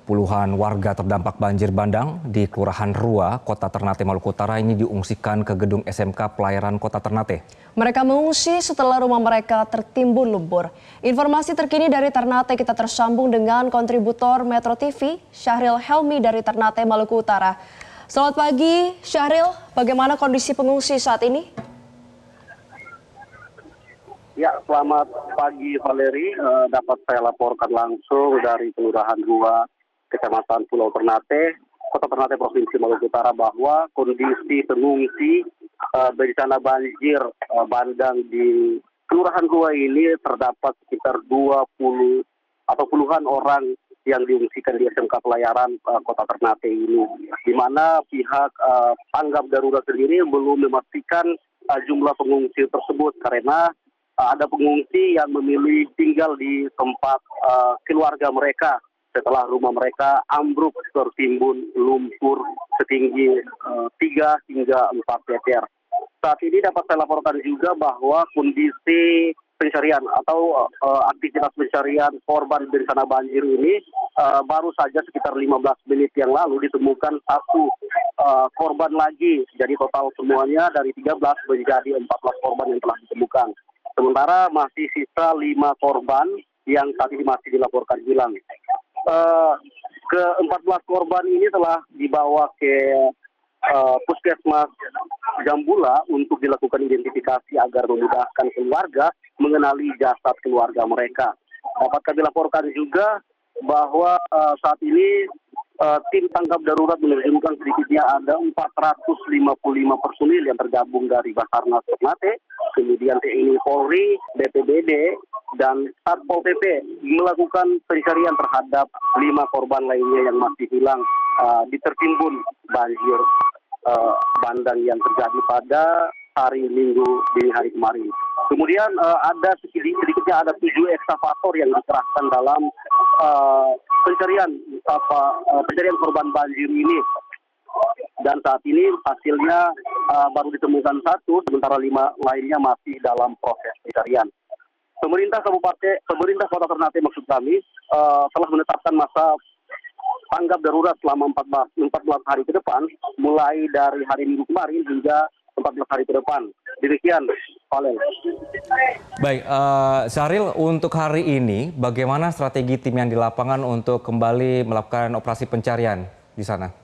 Puluhan warga terdampak banjir bandang di Kelurahan Rua, Kota Ternate, Maluku Utara ini diungsikan ke gedung SMK Pelayaran Kota Ternate. Mereka mengungsi setelah rumah mereka tertimbun lumpur. Informasi terkini dari Ternate, kita tersambung dengan kontributor Metro TV, Syahril Helmi dari Ternate, Maluku Utara. Selamat pagi, Syahril. Bagaimana kondisi pengungsi saat ini? Ya, selamat pagi Valeri. Dapat saya laporkan langsung dari Kelurahan Rua, Kecamatan Pulau Ternate, Kota Ternate, Provinsi Maluku Utara, bahwa kondisi pengungsi bencana banjir bandang di Kelurahan Rua ini terdapat sekitar 20 atau puluhan orang yang diungsikan di SMK Pelayaran Kota Ternate ini, di mana pihak tanggap darurat sendiri belum memastikan jumlah pengungsi tersebut karena ada pengungsi yang memilih tinggal di tempat keluarga mereka setelah rumah mereka ambruk tertimbun lumpur setinggi 3 hingga 4 meter. Saat ini dapat saya laporkan juga bahwa kondisi pencarian atau aktivitas pencarian korban bencana banjir ini baru saja sekitar 15 menit yang lalu ditemukan satu korban lagi. Jadi total semuanya dari 13 menjadi 14 korban yang telah ditemukan. Sementara masih sisa 5 korban yang saat ini masih dilaporkan hilang. Ke-14 korban ini telah dibawa ke Puskesmas Jambula untuk dilakukan identifikasi agar memudahkan keluarga mengenali jasad keluarga mereka. Dapat kami laporkan juga bahwa saat ini tim tanggap darurat menerjunkan sedikitnya ada 455 personil yang tergabung dari Basarnas Ternate, kemudian TNI Polri, BPBD, dan Satpol PP melakukan pencarian terhadap 5 korban lainnya yang masih hilang di tertimbun banjir bandang yang terjadi pada hari Minggu dini hari kemarin. Kemudian ada sedikitnya ada 7 ekskavator yang dikerahkan dalam pencarian korban banjir ini. Dan saat ini hasilnya baru ditemukan 1, sementara 5 lainnya masih dalam proses pencarian. Pemerintah Kota Ternate maksud kami telah menetapkan masa tanggap darurat selama 14 hari ke depan, mulai dari hari Minggu kemarin hingga 14 hari ke depan. Demikian, Valen. Baik, Syahril, untuk hari ini bagaimana strategi tim yang di lapangan untuk kembali melakukan operasi pencarian di sana?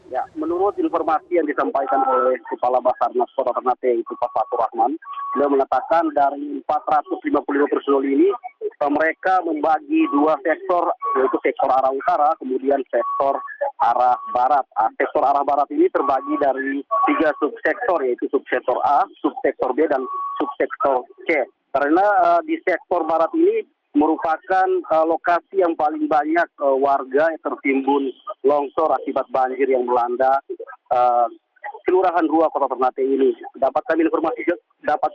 Ya, menurut informasi yang disampaikan oleh Kepala Basarnas Kota Ternate, yaitu Pak Fatur Rahman, beliau mengatakan dari 455 personil ini mereka membagi 2 sektor, yaitu sektor arah utara, kemudian sektor arah barat. Sektor arah barat ini terbagi dari 3 subsektor, yaitu subsektor A, subsektor B, dan subsektor C. Karena di sektor barat ini merupakan lokasi yang paling banyak warga yang tertimbun longsor akibat banjir yang melanda Kelurahan Rua, Kota Ternate ini. Dapat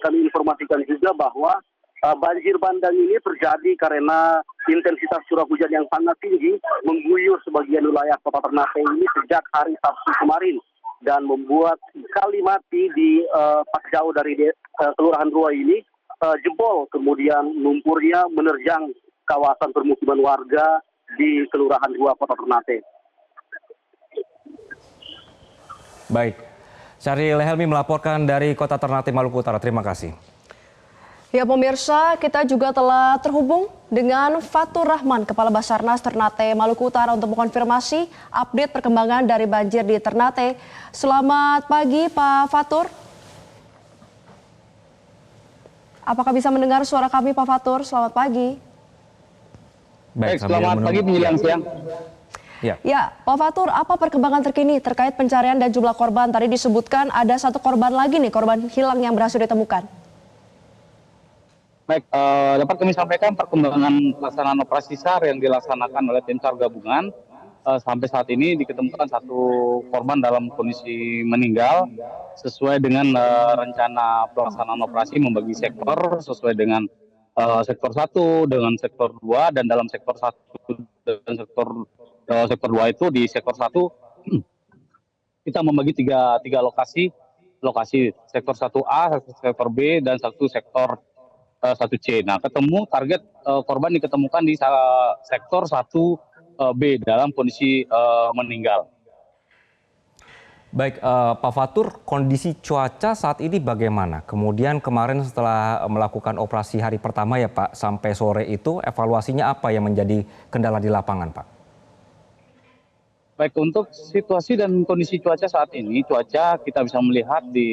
kami informasikan juga bahwa banjir bandang ini terjadi karena intensitas curah hujan yang sangat tinggi mengguyur sebagian wilayah Kota Ternate ini sejak hari Sabtu kemarin dan membuat kali mati di tak jauh dari Kelurahan Rua ini jebol, kemudian lumpurnya menerjang kawasan permukiman warga di Kelurahan Rua, Kota Ternate. Baik, Syahril Helmi melaporkan dari Kota Ternate, Maluku Utara. Terima kasih. Ya pemirsa, kita juga telah terhubung dengan Fatur Rahman, Kepala Basarnas Ternate, Maluku Utara untuk mengkonfirmasi update perkembangan dari banjir di Ternate. Selamat pagi Pak Fatur. Apakah bisa mendengar suara kami Pak Fatur? Selamat pagi. Baik, selamat pagi menjelang siang. Ya, Pak Fatur, apa perkembangan terkini terkait pencarian dan jumlah korban? Tadi disebutkan ada 1 korban lagi nih, korban hilang yang berhasil ditemukan. Baik, dapat kami sampaikan perkembangan pelaksanaan operasi SAR yang dilaksanakan oleh tim SAR gabungan. Sampai saat ini diketemukan 1 korban dalam kondisi meninggal sesuai dengan rencana pelaksanaan operasi membagi sektor sesuai dengan sektor 1 dengan sektor 2, dan dalam sektor 1 dan sektor 2 itu di sektor 1 kita membagi tiga lokasi sektor 1A, sektor B, dan sektor 1C. Nah, ketemu target korban diketemukan di sektor 1 B dalam kondisi meninggal. Baik, Pak Fatur, kondisi cuaca saat ini bagaimana? Kemudian kemarin setelah melakukan operasi hari pertama ya Pak, sampai sore itu evaluasinya apa yang menjadi kendala di lapangan Pak? Baik, untuk situasi dan kondisi cuaca saat ini, cuaca kita bisa melihat di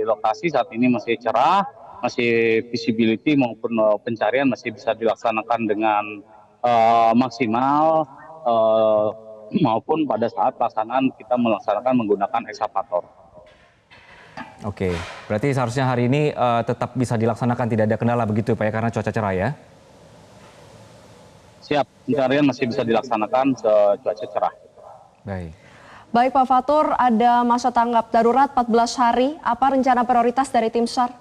lokasi saat ini masih cerah, masih visibility maupun pencarian masih bisa dilaksanakan dengan maksimal, maupun pada saat pelaksanaan kita melaksanakan menggunakan ekskavator. Oke, berarti seharusnya hari ini tetap bisa dilaksanakan, tidak ada kendala begitu Pak ya, karena cuaca cerah ya? Siap, pencarian masih bisa dilaksanakan cuaca cerah. Baik. Baik Pak Fatur, ada masa tanggap darurat 14 hari. Apa rencana prioritas dari tim SAR?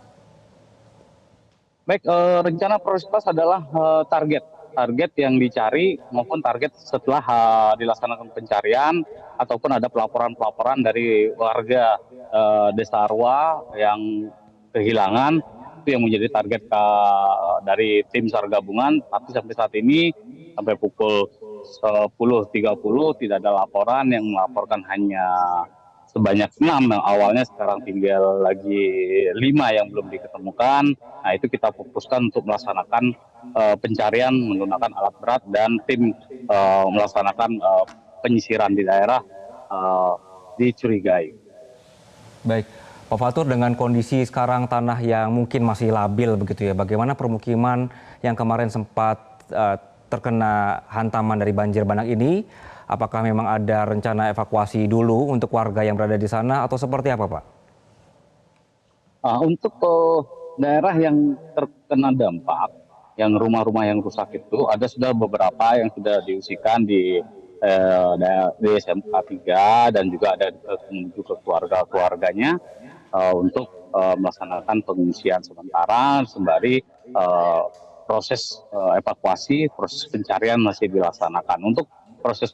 Baik, rencana prioritas adalah target yang dicari maupun target setelah dilaksanakan pencarian ataupun ada pelaporan dari warga Desa Arwa yang kehilangan, itu yang menjadi target dari tim SAR gabungan. Tapi sampai saat ini sampai pukul 10.30 tidak ada laporan, yang melaporkan hanya sebanyak 6 yang awalnya, sekarang tinggal lagi 5 yang belum diketemukan. Nah, itu kita fokuskan untuk melaksanakan pencarian menggunakan alat berat dan tim melaksanakan penyisiran di daerah dicurigai. Baik, Pak Fatur, dengan kondisi sekarang tanah yang mungkin masih labil begitu ya, bagaimana permukiman yang kemarin sempat terkena hantaman dari banjir bandang ini? Apakah memang ada rencana evakuasi dulu untuk warga yang berada di sana atau seperti apa Pak? Untuk daerah yang terkena dampak, yang rumah-rumah yang rusak itu ada sudah beberapa yang sudah diungsikan di SMK 3 dan juga ada menuju ke keluarganya untuk melaksanakan pengungsian sementara sembari proses evakuasi, proses pencarian masih dilaksanakan. Untuk proses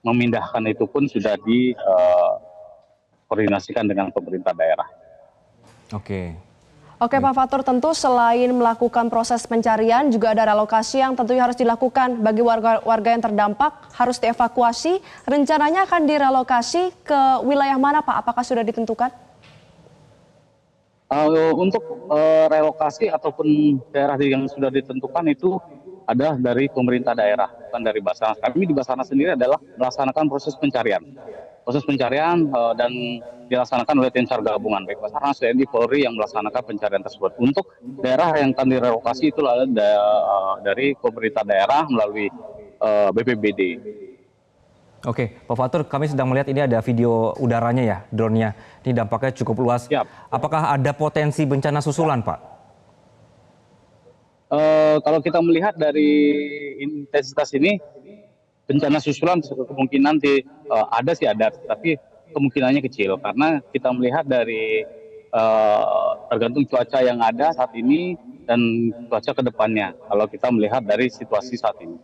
memindahkan itu pun sudah dikoordinasikan dengan pemerintah daerah. Oke. Oke Pak Fatur, tentu selain melakukan proses pencarian juga ada relokasi yang tentunya harus dilakukan bagi warga yang terdampak, harus dievakuasi. Rencananya akan direlokasi ke wilayah mana Pak? Apakah sudah ditentukan? Untuk relokasi ataupun daerah yang sudah ditentukan itu ada dari pemerintah daerah, bukan dari Basarnas. Kami di Basarnas sendiri adalah melaksanakan proses pencarian. Proses pencarian dan dilaksanakan oleh tim SAR gabungan, baik Basarnas, TNI, Polri yang melaksanakan pencarian tersebut. Untuk daerah yang akan direlokasi itu adalah dari pemerintah daerah melalui BPBD. Oke, Pak Fatur, kami sedang melihat ini ada video udaranya ya, drone-nya. Ini dampaknya cukup luas. Siap. Apakah ada potensi bencana susulan, Pak? Kalau kita melihat dari intensitas ini, bencana susulan kemungkinan ada, tapi kemungkinannya kecil karena kita melihat dari tergantung cuaca yang ada saat ini dan cuaca ke depannya. Kalau kita melihat dari situasi saat ini.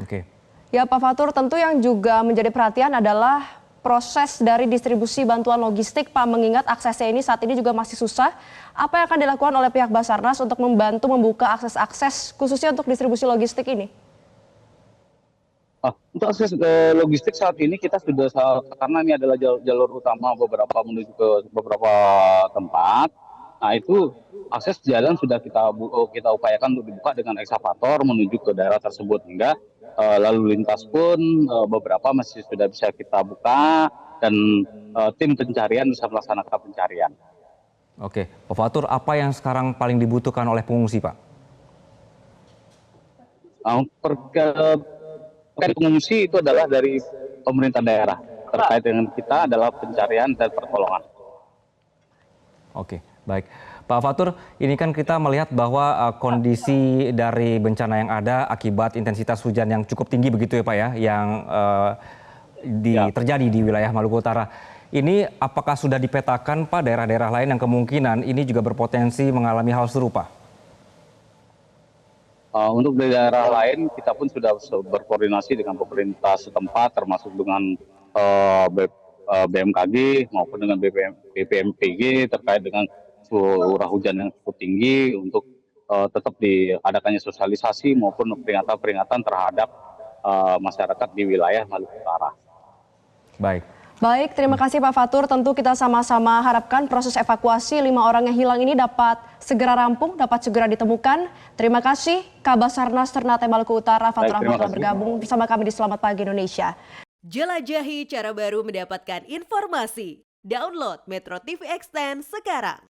Oke. Ya Pak Fatur, tentu yang juga menjadi perhatian adalah proses dari distribusi bantuan logistik Pak, mengingat aksesnya ini saat ini juga masih susah. Apa yang akan dilakukan oleh pihak Basarnas untuk membantu membuka akses khususnya untuk distribusi logistik ini? Untuk akses logistik saat ini kita sudah, karena ini adalah jalur utama menuju ke beberapa tempat. Nah, itu akses jalan sudah kita upayakan untuk dibuka dengan ekskavator menuju ke daerah tersebut, hingga lalu lintas pun beberapa masih sudah bisa kita buka dan tim pencarian bisa melaksanakan pencarian. Oke, Pak Fatur, apa yang sekarang paling dibutuhkan oleh pengungsi, Pak? Terkait pengungsi itu adalah dari pemerintah daerah. Terkait dengan kita adalah pencarian dan pertolongan. Oke, baik. Pak Fatur, ini kan kita melihat bahwa kondisi dari bencana yang ada akibat intensitas hujan yang cukup tinggi begitu ya Pak ya, yang terjadi di wilayah Maluku Utara. Ini apakah sudah dipetakan Pak daerah-daerah lain yang kemungkinan ini juga berpotensi mengalami hal serupa? Untuk di daerah lain kita pun sudah berkoordinasi dengan pemerintah setempat, termasuk dengan BMKG maupun dengan BPMPG terkait dengan curah hujan yang cukup tinggi untuk tetap diadakannya sosialisasi maupun peringatan-peringatan terhadap masyarakat di wilayah Maluku Utara. Baik, terima kasih Pak Fatur. Tentu kita sama-sama harapkan proses evakuasi 5 orang yang hilang ini dapat segera rampung, dapat segera ditemukan. Terima kasih Kabasarnas Ternate Maluku Utara, Fatur Ahmad telah bergabung bersama kami di Selamat Pagi Indonesia. Jelajahi cara baru mendapatkan informasi. Download Metro TV Extend sekarang.